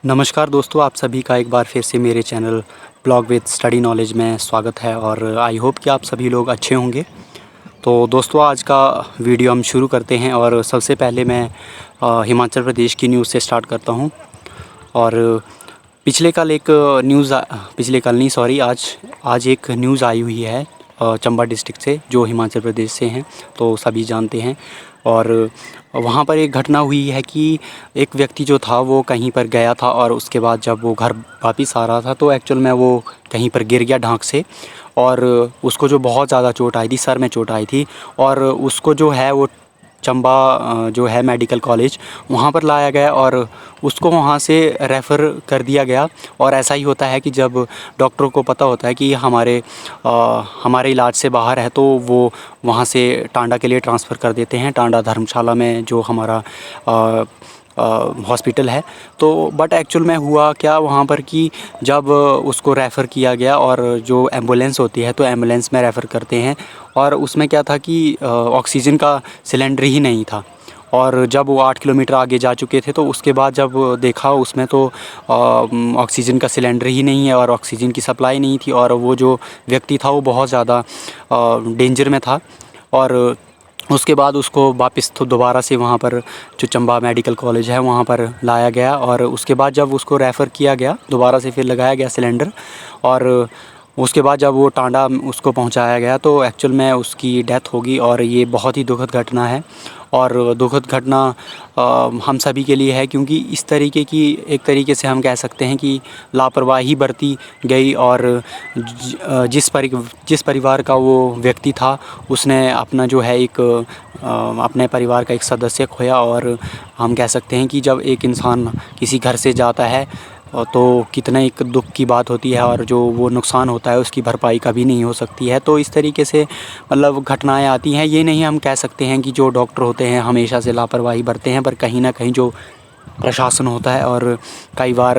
नमस्कार दोस्तों, आप सभी का एक बार फिर से मेरे channel blog with study knowledge में स्वागत है और आई होप कि आप सभी लोग अच्छे होंगे। तो दोस्तों, आज का वीडियो हम शुरू करते हैं और सबसे पहले मैं हिमाचल प्रदेश की न्यूज़ से स्टार्ट करता हूं। और पिछले कल एक न्यूज़ पिछले कल नहीं सॉरी आज एक न्यूज़ आई हुई है चंबा डिस्ट्रिक्ट से, जो हिमाचल प्रदेश से हैं, तो सभी जानते हैं। और वहाँ पर एक घटना हुई है कि एक व्यक्ति जो था वो कहीं पर गया था और उसके बाद जब वो घर वापस आ रहा था तो एक्चुअल में वो कहीं पर गिर गया ढांक से, और उसको जो बहुत ज़्यादा चोट आई थी, सर में चोट आई थी। और उसको जो है वो चंबा जो है मेडिकल कॉलेज, वहाँ पर लाया गया और उसको वहाँ से रेफ़र कर दिया गया। और ऐसा ही होता है कि जब डॉक्टरों को पता होता है कि हमारे इलाज से बाहर है, तो वो वहाँ से टांडा के लिए ट्रांसफ़र कर देते हैं, टांडा धर्मशाला में जो हमारा हॉस्पिटल है। तो बट एक्चुअल में हुआ क्या वहाँ पर कि जब उसको रेफ़र किया गया और जो एम्बुलेंस होती है तो एम्बुलेंस में रेफ़र करते हैं, और उसमें क्या था कि ऑक्सीजन का सिलेंडर ही नहीं था। और जब वो 8 किलोमीटर आगे जा चुके थे तो उसके बाद जब देखा उसमें तो ऑक्सीजन का सिलेंडर ही नहीं है और ऑक्सीजन की सप्लाई नहीं थी, और वो जो व्यक्ति था वो बहुत ज़्यादा डेंजर में था। और उसके बाद उसको वापस तो दोबारा से वहाँ पर जो चंबा मेडिकल कॉलेज है वहाँ पर लाया गया, और उसके बाद जब उसको रेफ़र किया गया दोबारा से, फिर लगाया गया सिलेंडर। और उसके बाद जब वो टांडा उसको पहुँचाया गया तो एक्चुअल में उसकी डेथ होगी। और ये बहुत ही दुखद घटना है, और दुखद घटना हम सभी के लिए है, क्योंकि इस तरीके की एक तरीके से हम कह सकते हैं कि लापरवाही बरती गई। और जिस परिवार का वो व्यक्ति था उसने अपना जो है एक अपने परिवार का एक सदस्य खोया। और हम कह सकते हैं कि जब एक इंसान किसी घर से जाता है तो कितना एक दुख की बात होती है, और जो वो नुकसान होता है उसकी भरपाई कभी नहीं हो सकती है। तो इस तरीके से मतलब घटनाएं आती हैं। ये नहीं हम कह सकते हैं कि जो डॉक्टर होते हैं हमेशा से लापरवाही बरते हैं, पर कहीं ना कहीं जो प्रशासन होता है और कई बार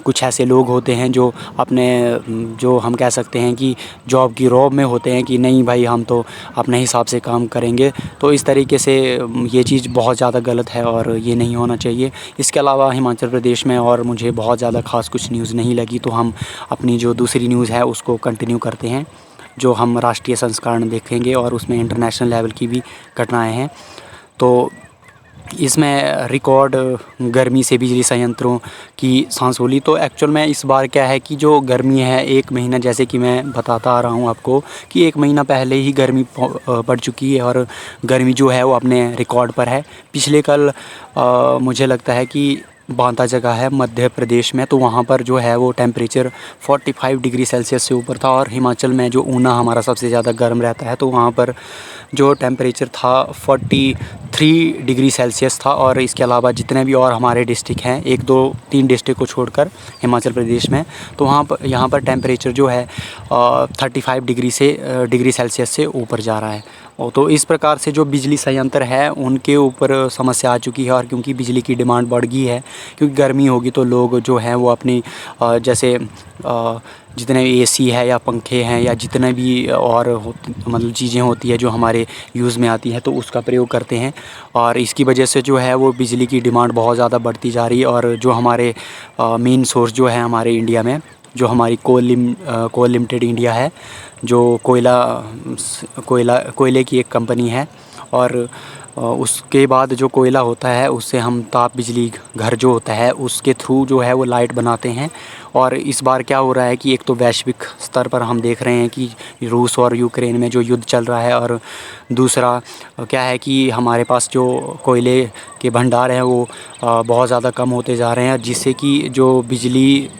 कुछ ऐसे लोग होते हैं जो अपने जो हम कह सकते हैं कि जॉब की रौब में होते हैं कि नहीं भाई, हम तो अपने हिसाब से काम करेंगे। तो इस तरीके से ये चीज़ बहुत ज़्यादा गलत है और ये नहीं होना चाहिए। इसके अलावा हिमाचल प्रदेश में और मुझे बहुत ज़्यादा ख़ास कुछ न्यूज़ नहीं लगी, तो हम अपनी जो दूसरी न्यूज़ है उसको कंटिन्यू करते हैं, जो हम राष्ट्रीय संस्करण देखेंगे और उसमें इंटरनेशनल लेवल की भी घटनाएँ हैं। तो इसमें रिकॉर्ड गर्मी से बिजली संयंत्रों की सांस। तो एक्चुअल में इस बार क्या है कि जो गर्मी है, एक महीना, जैसे कि मैं बताता आ रहा हूँ आपको कि एक महीना पहले ही गर्मी पड़ चुकी है, और गर्मी जो है वो अपने रिकॉर्ड पर है। पिछले कल मुझे लगता है कि बांदा जगह है मध्य प्रदेश में, तो वहाँ पर जो है वो टेम्परेचर 45 डिग्री सेल्सियस से ऊपर था। और हिमाचल में जो ऊना हमारा सबसे ज़्यादा गर्म रहता है, तो वहाँ पर जो टेम्परेचर था 43 डिग्री सेल्सियस था। और इसके अलावा जितने भी और हमारे डिस्ट्रिक्ट हैं, 1 2 3 डिस्ट्रिक्ट को छोड़कर हिमाचल प्रदेश में, तो यहाँ पर टेम्परेचर जो है 35 डिग्री सेल्सियस से ऊपर जा रहा है। तो इस प्रकार से जो बिजली संयंत्र है उनके ऊपर समस्या आ चुकी है, और क्योंकि बिजली की डिमांड बढ़ गई है, क्योंकि गर्मी होगी तो लोग जो हैं वो अपनी जैसे जितने एसी है या पंखे हैं या जितने भी और मतलब चीज़ें होती है जो हमारे यूज़ में आती हैं, तो उसका प्रयोग करते हैं। और इसकी वजह से जो है वो बिजली की डिमांड बहुत ज़्यादा बढ़ती जा रही है। और जो हमारे मेन सोर्स जो है हमारे इंडिया में, जो हमारी कोल लिमिटेड इंडिया है, जो कोयले की एक कंपनी है, और उसके बाद जो कोयला होता है उससे हम ताप बिजली घर जो होता है उसके थ्रू जो है वो लाइट बनाते हैं। और इस बार क्या हो रहा है कि एक तो वैश्विक स्तर पर हम देख रहे हैं कि रूस और यूक्रेन में जो युद्ध चल रहा है, और दूसरा क्या है कि हमारे पास जो कोयले के भंडार हैं वो बहुत ज़्यादा कम होते जा रहे हैं, जिससे कि जो बिजली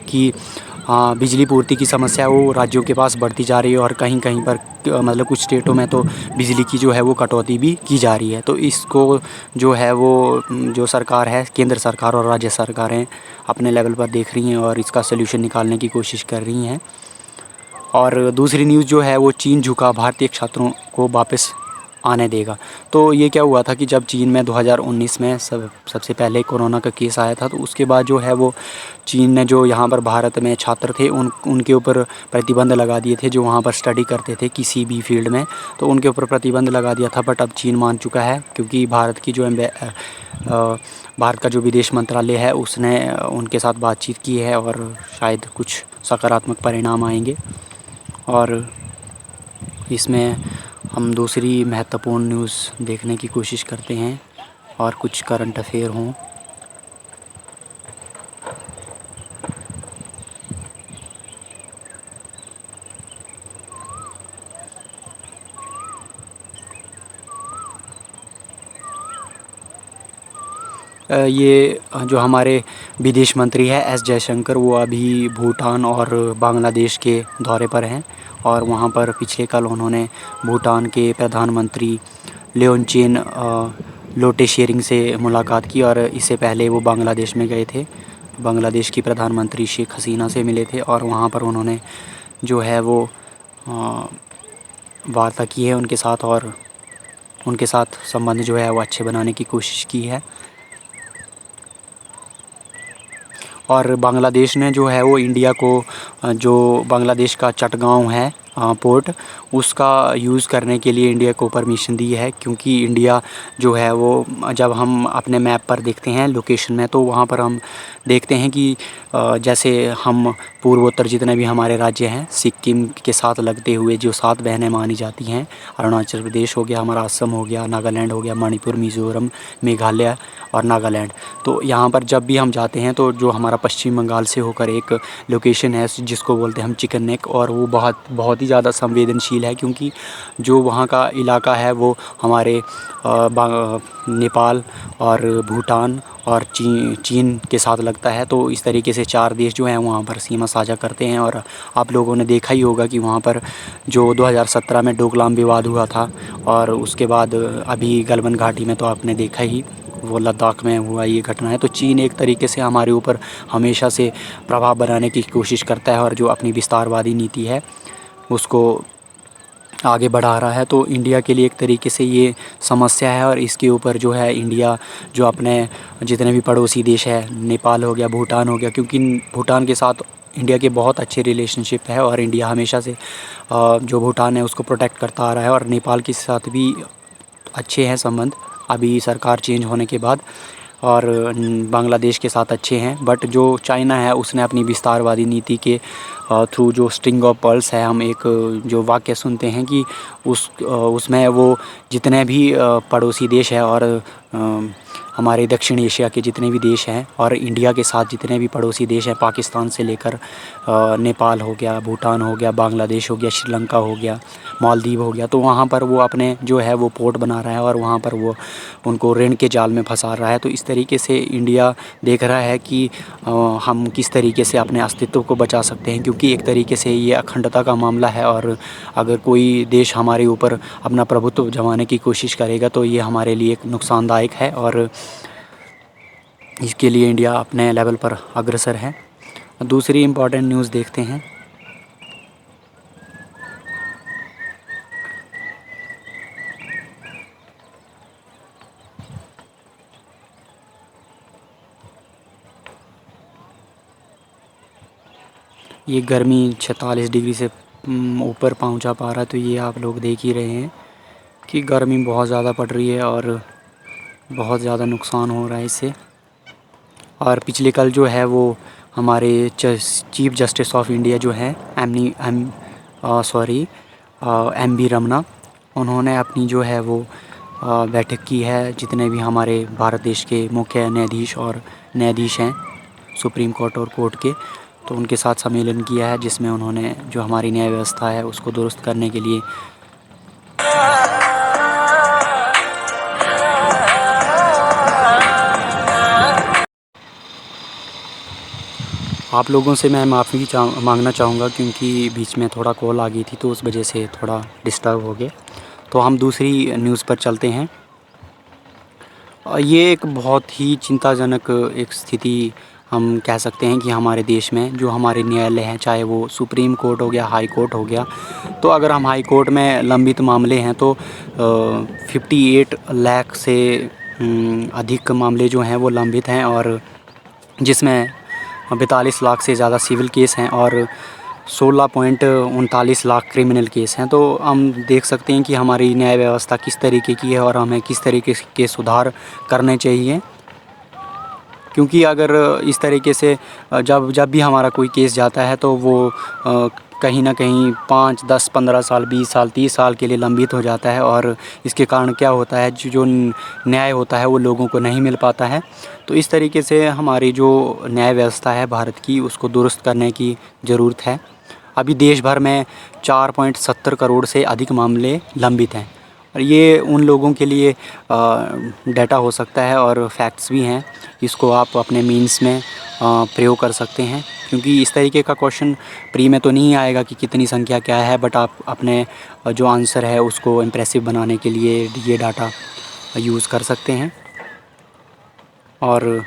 पूर्ति की समस्या है वो राज्यों के पास बढ़ती जा रही है। और कहीं कहीं पर मतलब कुछ स्टेटों में तो बिजली की जो है वो कटौती भी की जा रही है। तो इसको जो है वो जो सरकार है, केंद्र सरकार और राज्य सरकारें अपने लेवल पर देख रही हैं और इसका सलूशन निकालने की कोशिश कर रही हैं। और दूसरी न्यूज़ जो है वो चीन झुका, भारतीय छात्रों को वापस आने देगा। तो ये क्या हुआ था कि जब चीन में 2019 में सबसे पहले कोरोना का केस आया था, तो उसके बाद जो है वो चीन ने जो यहाँ पर भारत में छात्र थे उनके ऊपर प्रतिबंध लगा दिए थे, जो वहाँ पर स्टडी करते थे किसी भी फील्ड में, तो उनके ऊपर प्रतिबंध लगा दिया था। बट अब चीन मान चुका है, क्योंकि भारत की जो भारत का जो विदेश मंत्रालय है उसने उनके साथ बातचीत की है और शायद कुछ सकारात्मक परिणाम आएंगे। और इसमें हम दूसरी महत्वपूर्ण न्यूज़ देखने की कोशिश करते हैं और कुछ करंट अफेयर हों। ये जो हमारे विदेश मंत्री है एस जयशंकर, वो अभी भूटान और बांग्लादेश के दौरे पर हैं और वहाँ पर पिछले कल उन्होंने भूटान के प्रधानमंत्री लेओनचेन लोटे शेरिंग से मुलाकात की और इससे पहले वो बांग्लादेश में गए थे। बांग्लादेश की प्रधानमंत्री शेख हसीना से मिले थे और वहाँ पर उन्होंने जो है वो वार्ता की है उनके साथ और उनके साथ संबंध जो है वो अच्छे बनाने की कोशिश की है। और बांग्लादेश ने जो है वो इंडिया को जो बांग्लादेश का चटगांव है पोर्ट, उसका यूज़ करने के लिए इंडिया को परमिशन दी है, क्योंकि इंडिया जो है वो जब हम अपने मैप पर देखते हैं लोकेशन में तो वहाँ पर हम देखते हैं कि जैसे हम पूर्वोत्तर जितने भी हमारे राज्य हैं, सिक्किम के साथ लगते हुए जो 7 बहनें मानी जाती हैं, अरुणाचल प्रदेश हो गया, हमारा असम हो गया, नागालैंड हो गया, मणिपुर, मिज़ोरम, मेघालय और नागालैंड। तो यहाँ पर जब भी हम जाते हैं तो जो हमारा पश्चिम बंगाल से होकर एक लोकेशन है जिसको बोलते हैं हम चिकन नेक, और वो बहुत ही ज़्यादा संवेदनशील है, क्योंकि जो वहाँ का इलाका है वो हमारे नेपाल और भूटान और चीन के साथ लगता है। तो इस तरीके से 4 देश जो हैं वहाँ पर सीमा साझा करते हैं। और आप लोगों ने देखा ही होगा कि वहाँ पर जो 2017 में डोकलाम विवाद हुआ था और उसके बाद अभी गलवान घाटी में तो आपने देखा ही वो लद्दाख में हुआ ये घटना है। तो चीन एक तरीके से हमारे ऊपर हमेशा से प्रभाव बनाने की कोशिश करता है और जो अपनी विस्तारवादी नीति है उसको आगे बढ़ा रहा है। तो इंडिया के लिए एक तरीके से ये समस्या है और इसके ऊपर जो है इंडिया जो अपने जितने भी पड़ोसी देश है, नेपाल हो गया, भूटान हो गया, क्योंकि भूटान के साथ इंडिया के बहुत अच्छे रिलेशनशिप है और इंडिया हमेशा से जो भूटान है उसको प्रोटेक्ट करता आ रहा है। और नेपाल के साथ भी अच्छे हैं संबंध अभी सरकार चेंज होने के बाद, और बांग्लादेश के साथ अच्छे हैं। बट जो चाइना है उसने अपनी विस्तारवादी नीति के थ्रू जो स्ट्रिंग ऑफ पर्ल्स है, हम एक जो वाक्य सुनते हैं कि उसमें वो जितने भी पड़ोसी देश है और हमारे दक्षिण एशिया के जितने भी देश हैं और इंडिया के साथ जितने भी पड़ोसी देश हैं, पाकिस्तान से लेकर नेपाल हो गया, भूटान हो गया, बांग्लादेश हो गया, श्रीलंका हो गया, मालदीव हो गया, तो वहाँ पर वो अपने जो है वो पोर्ट बना रहा है और वहाँ पर वो उनको ऋण के जाल में फंसा रहा है। तो इस तरीके से इंडिया देख रहा है कि हम किस तरीके से अपने अस्तित्व को बचा सकते हैं, क्योंकि एक तरीके से ये अखंडता का मामला है और अगर कोई देश हमारे ऊपर अपना प्रभुत्व जमाने की कोशिश करेगा तो ये हमारे लिए एक नुकसानदायक है और इसके लिए इंडिया अपने लेवल पर अग्रसर है। दूसरी इम्पॉर्टेंट न्यूज़ देखते हैं। ये गर्मी 46 डिग्री से ऊपर पहुंचा पा रहा है, तो ये आप लोग देख ही रहे हैं कि गर्मी बहुत ज़्यादा पड़ रही है और बहुत ज़्यादा नुकसान हो रहा है इससे। और पिछले कल जो है वो हमारे चीफ जस्टिस ऑफ इंडिया जो है एम बी रमना, उन्होंने अपनी जो है वो बैठक की है जितने भी हमारे भारत देश के मुख्य न्यायाधीश और न्यायाधीश हैं सुप्रीम कोर्ट और कोर्ट के, तो उनके साथ सम्मेलन किया है जिसमें उन्होंने जो हमारी न्याय व्यवस्था है उसको दुरुस्त करने के लिए आप लोगों से मैं माफ़ी मांगना चाहूँगा, क्योंकि बीच में थोड़ा कॉल आ गई थी तो उस वजह से थोड़ा डिस्टर्ब हो गया। तो हम दूसरी न्यूज़ पर चलते हैं। ये एक बहुत ही चिंताजनक एक स्थिति हम कह सकते हैं कि हमारे देश में जो हमारे न्यायालय हैं, चाहे वो सुप्रीम कोर्ट हो गया, हाई कोर्ट हो गया, तो अगर हम हाई कोर्ट में लंबित मामले हैं तो 58 लाख से अधिक मामले जो हैं वो लंबित हैं और जिसमें 42 लाख से ज़्यादा सिविल केस हैं और 16.39 लाख क्रिमिनल केस हैं। तो हम देख सकते हैं कि हमारी न्याय व्यवस्था किस तरीके की है और हमें किस तरीके के सुधार करने चाहिए। क्योंकि अगर इस तरीके से जब जब भी हमारा कोई केस जाता है तो वो कहीं ना कहीं 5, 10, 15 साल, 20 साल, 30 साल के लिए लंबित हो जाता है और इसके कारण क्या होता है, जो न्याय होता है वो लोगों को नहीं मिल पाता है। तो इस तरीके से हमारी जो न्याय व्यवस्था है भारत की, उसको दुरुस्त करने की ज़रूरत है। अभी देश भर में 4.70 करोड़ से अधिक मामले लंबित हैं और ये उन लोगों के लिए डाटा हो सकता है और फैक्ट्स भी हैं। इसको आप अपने मीन्स में प्रयोग कर सकते हैं, क्योंकि इस तरीके का क्वेश्चन प्री में तो नहीं आएगा कि कितनी संख्या क्या है, बट आप अपने जो आंसर है उसको इम्प्रेसिव बनाने के लिए ये डाटा यूज़ कर सकते हैं। और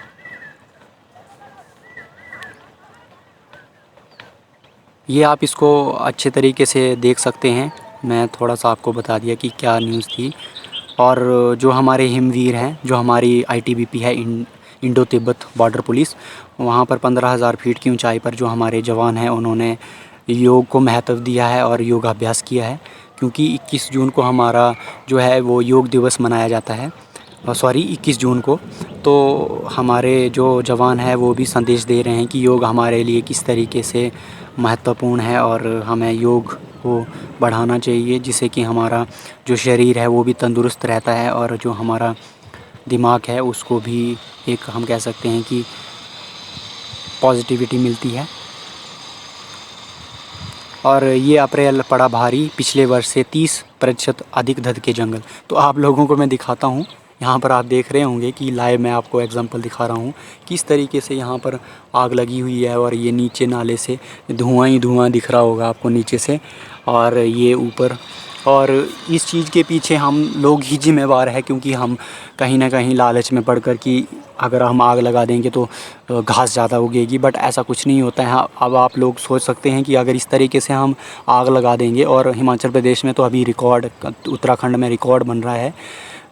ये आप इसको अच्छे तरीके से देख सकते हैं। मैं थोड़ा सा आपको बता दिया कि क्या न्यूज़ थी। और जो हमारे हिमवीर हैं, जो हमारी आईटीबीपी है, इंडो तिब्बत बॉर्डर पुलिस, वहाँ पर 15,000 फीट की ऊंचाई पर जो हमारे जवान हैं उन्होंने योग को महत्व दिया है और योगाभ्यास किया है, क्योंकि 21 जून को हमारा जो है वो योग दिवस मनाया जाता है। 21 जून को। तो हमारे जो जवान हैं वो भी संदेश दे रहे हैं कि योग हमारे लिए किस तरीके से महत्वपूर्ण है और हमें योग को बढ़ाना चाहिए, जिससे कि हमारा जो शरीर है वो भी तंदुरुस्त रहता है और जो हमारा दिमाग है उसको भी एक हम कह सकते हैं कि पॉजिटिविटी मिलती है। और ये अप्रैल पड़ा भारी, पिछले वर्ष से 30% अधिक धधके जंगल। तो आप लोगों को मैं दिखाता हूँ, यहाँ पर आप देख रहे होंगे कि लाइव मैं आपको एग्जांपल दिखा रहा हूँ किस तरीके से यहाँ पर आग लगी हुई है और ये नीचे नाले से धुआं ही धुआं दिख रहा होगा आपको नीचे से, और ये ऊपर। और इस चीज़ के पीछे हम लोग ही जिम्मेवार है, क्योंकि हम कहीं ना कहीं लालच में पड़कर कि अगर हम आग लगा देंगे तो घास ज़्यादा उगेगी, बट ऐसा कुछ नहीं होता है। अब आप लोग सोच सकते हैं कि अगर इस तरीके से हम आग लगा देंगे, और हिमाचल प्रदेश में तो अभी रिकॉर्ड, उत्तराखंड में रिकॉर्ड बन रहा है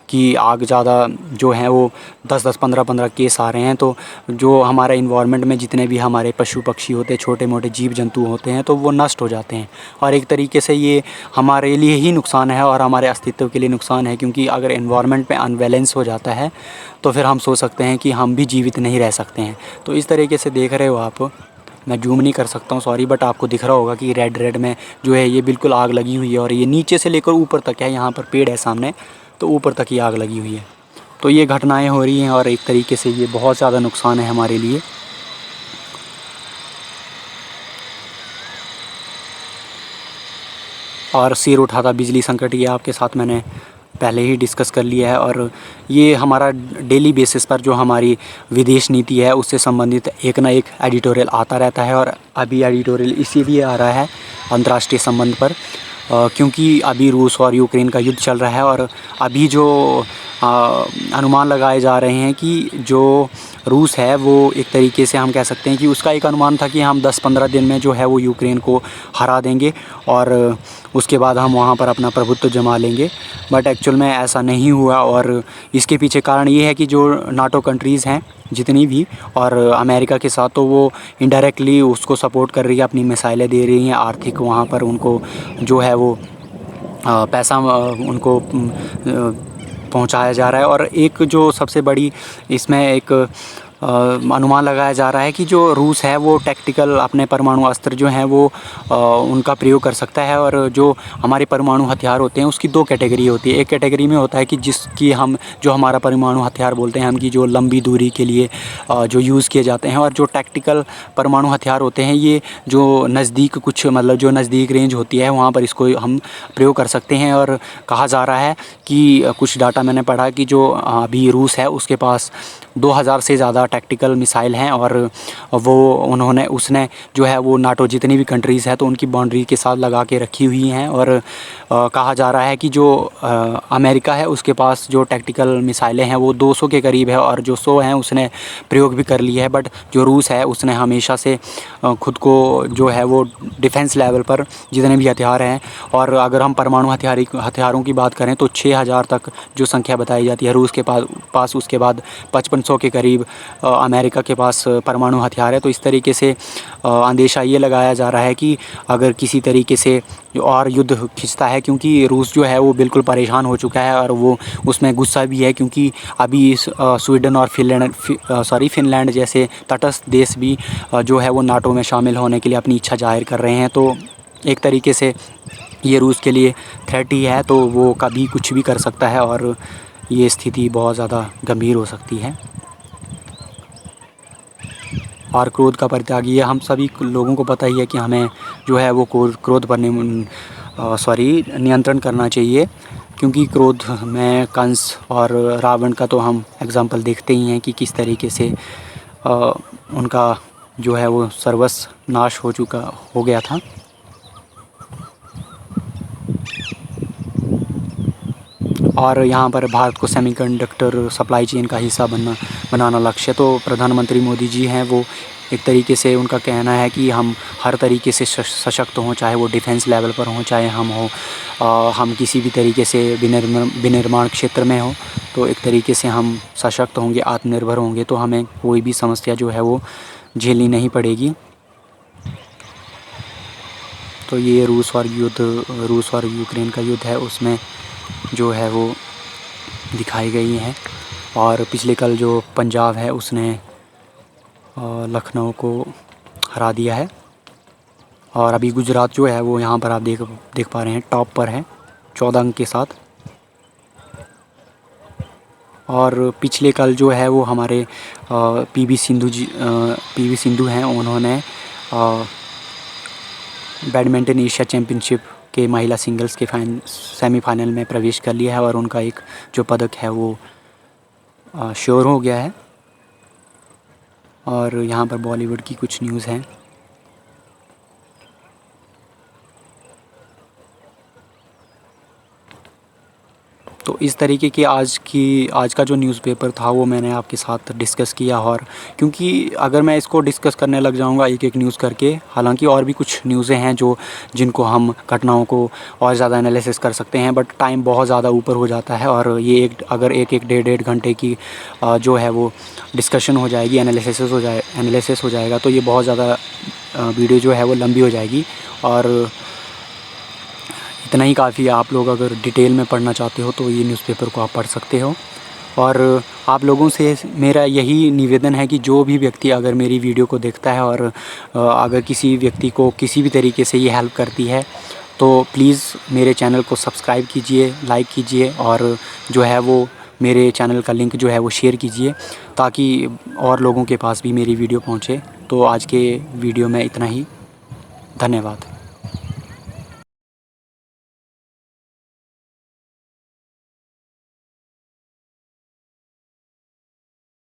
कि आग ज़्यादा जो है वो 10-10, 15-15 केस आ रहे हैं। तो जो हमारे इन्वायरमेंट में जितने भी हमारे पशु पक्षी होते हैं, छोटे मोटे जीव जंतु होते हैं, तो वो नष्ट हो जाते हैं। और एक तरीके से ये हमारे लिए ही नुकसान है और हमारे अस्तित्व के लिए नुकसान है, क्योंकि अगर इन्वायरमेंट में अनबैलेंस हो जाता है तो फिर हम सोच सकते हैं कि हम भी जीवित नहीं रह सकते हैं। तो इस तरीके से देख रहे हो आप, मैं जूम नहीं कर सकता हूँ सॉरी, बट आपको दिख रहा होगा कि रेड में जो है ये बिल्कुल आग लगी हुई है और ये नीचे से लेकर ऊपर तक है। यहाँ पर पेड़ है सामने, तो ऊपर तक ही आग लगी हुई है। तो ये घटनाएं हो रही हैं और एक तरीके से ये बहुत ज़्यादा नुकसान है हमारे लिए। और सिर उठाता बिजली संकट, ये आपके साथ मैंने पहले ही डिस्कस कर लिया है। और ये हमारा डेली बेसिस पर जो हमारी विदेश नीति है उससे संबंधित एक ना एक एडिटोरियल आता रहता है। और अभी एडिटोरियल इसीलिए आ रहा है अंतर्राष्ट्रीय संबंध पर, क्योंकि अभी रूस और यूक्रेन का युद्ध चल रहा है। और अभी जो अनुमान लगाए जा रहे हैं कि जो रूस है वो एक तरीके से हम कह सकते हैं कि उसका एक अनुमान था कि हम 10-15 दिन में जो है वो यूक्रेन को हरा देंगे और उसके बाद हम वहाँ पर अपना प्रभुत्व जमा लेंगे। बट एक्चुअल में ऐसा नहीं हुआ, और इसके पीछे कारण ये है कि जो नाटो कंट्रीज़ हैं जितनी भी, और अमेरिका के साथ, तो वो इनडायरेक्टली उसको सपोर्ट कर रही है, अपनी मिसाइलें दे रही हैं, आर्थिक वहाँ पर उनको जो है वो पैसा उनको पहुंचाया जा रहा है। और एक जो सबसे बड़ी इसमें एक अनुमान लगाया जा रहा है कि जो रूस है वो टैक्टिकल अपने परमाणु अस्त्र जो हैं वो उनका प्रयोग कर सकता है। और जो हमारे परमाणु हथियार होते हैं उसकी दो कैटेगरी होती है। एक कैटेगरी में होता है कि जिसकी हम जो हमारा परमाणु हथियार बोलते हैं हम, कि जो लंबी दूरी के लिए जो यूज़ किए जाते हैं। और जो टैक्टिकल परमाणु हथियार होते हैं ये जो नज़दीक कुछ मतलब जो नज़दीक रेंज होती है वहाँ पर इसको हम प्रयोग कर सकते हैं। और कहा जा रहा है कि कुछ डाटा मैंने पढ़ा कि जो अभी रूस है उसके पास 2000 से ज़्यादा टैक्टिकल मिसाइल हैं, और वो उसने जो है वो नाटो जितनी भी कंट्रीज़ है तो उनकी बाउंड्री के साथ लगा के रखी हुई हैं। और कहा जा रहा है कि जो अमेरिका है उसके पास जो टैक्टिकल मिसाइलें हैं वो 200 के करीब है, और जो 100 हैं उसने प्रयोग भी कर लिया है। बट जो रूस है उसने हमेशा से खुद को जो है वो डिफेंस लेवल पर जितने भी हथियार हैं, और अगर हम परमाणु हथियारों की बात करें तो 6000 तक जो संख्या बताई जाती है रूस के पास। उसके बाद 5500 300 के करीब अमेरिका के पास परमाणु हथियार है। तो इस तरीके से अंदेशा ये लगाया जा रहा है कि अगर किसी तरीके से और युद्ध खिंचता है, क्योंकि रूस जो है वो बिल्कुल परेशान हो चुका है और वो उसमें गुस्सा भी है, क्योंकि अभी स्वीडन और फिनलैंड जैसे तटस्थ देश भी जो है वो नाटो में शामिल होने के लिए अपनी इच्छा जाहिर कर रहे हैं। तो एक तरीके से ये रूस के लिए थ्रेट ही है, तो वो कभी कुछ भी कर सकता है और ये स्थिति बहुत ज़्यादा गंभीर हो सकती है। और क्रोध का परित्याग, ये हम सभी लोगों को पता ही है कि हमें जो है वो क्रोध पर नियंत्रण करना चाहिए, क्योंकि क्रोध में कंस और रावण का तो हम एग्ज़ाम्पल देखते ही हैं कि किस तरीके से उनका जो है वो सर्वस्व नाश हो गया था। और यहाँ पर भारत को सेमीकंडक्टर सप्लाई चेन का हिस्सा बनाना लक्ष्य। तो प्रधानमंत्री मोदी जी हैं, वो एक तरीके से उनका कहना है कि हम हर तरीके से सशक्त हों, चाहे वो डिफेंस लेवल पर हों, चाहे हम किसी भी तरीके से विनिर्माण क्षेत्र में हो, तो एक तरीके से हम सशक्त होंगे, आत्मनिर्भर होंगे, तो हमें कोई भी समस्या जो है वो झेलनी नहीं पड़ेगी। तो ये रूस और यूक्रेन का युद्ध है, उसमें जो है वो दिखाई गई हैं। और पिछले कल जो पंजाब है उसने लखनऊ को हरा दिया है। और अभी गुजरात जो है वो यहाँ पर आप देख पा रहे हैं टॉप पर है 14 अंक के साथ। और पिछले कल जो है वो हमारे पीवी सिंधु हैं, उन्होंने बैडमिंटन एशिया चैम्पियनशिप के महिला सिंगल्स के सेमीफाइनल में प्रवेश कर लिया है और उनका एक जो पदक है वो श्योर हो गया है। और यहाँ पर बॉलीवुड की कुछ न्यूज़ हैं। तो इस तरीके की आज का जो न्यूज़पेपर था वो मैंने आपके साथ डिस्कस किया। और क्योंकि अगर मैं इसको डिस्कस करने लग जाऊंगा एक एक न्यूज़ करके, हालांकि और भी कुछ न्यूज़ें हैं जिनको हम घटनाओं को और ज़्यादा एनालिसिस कर सकते हैं, बट टाइम बहुत ज़्यादा ऊपर हो जाता है। और ये अगर एक डेढ़ घंटे की जो है वो डिस्कशन हो जाएगी, एनालिसिस हो जाएगा, तो ये बहुत ज़्यादा वीडियो जो है वो लंबी हो जाएगी। और इतना ही काफ़ी है। आप लोग अगर डिटेल में पढ़ना चाहते हो तो ये न्यूज़पेपर को आप पढ़ सकते हो। और आप लोगों से मेरा यही निवेदन है कि जो भी व्यक्ति अगर मेरी वीडियो को देखता है और अगर किसी व्यक्ति को किसी भी तरीके से ये हेल्प करती है, तो प्लीज़ मेरे चैनल को सब्सक्राइब कीजिए, लाइक कीजिए और जो है वो मेरे चैनल का लिंक जो है वो शेयर कीजिए, ताकि और लोगों के पास भी मेरी वीडियो पहुँचे। तो आज के वीडियो में इतना ही। धन्यवाद।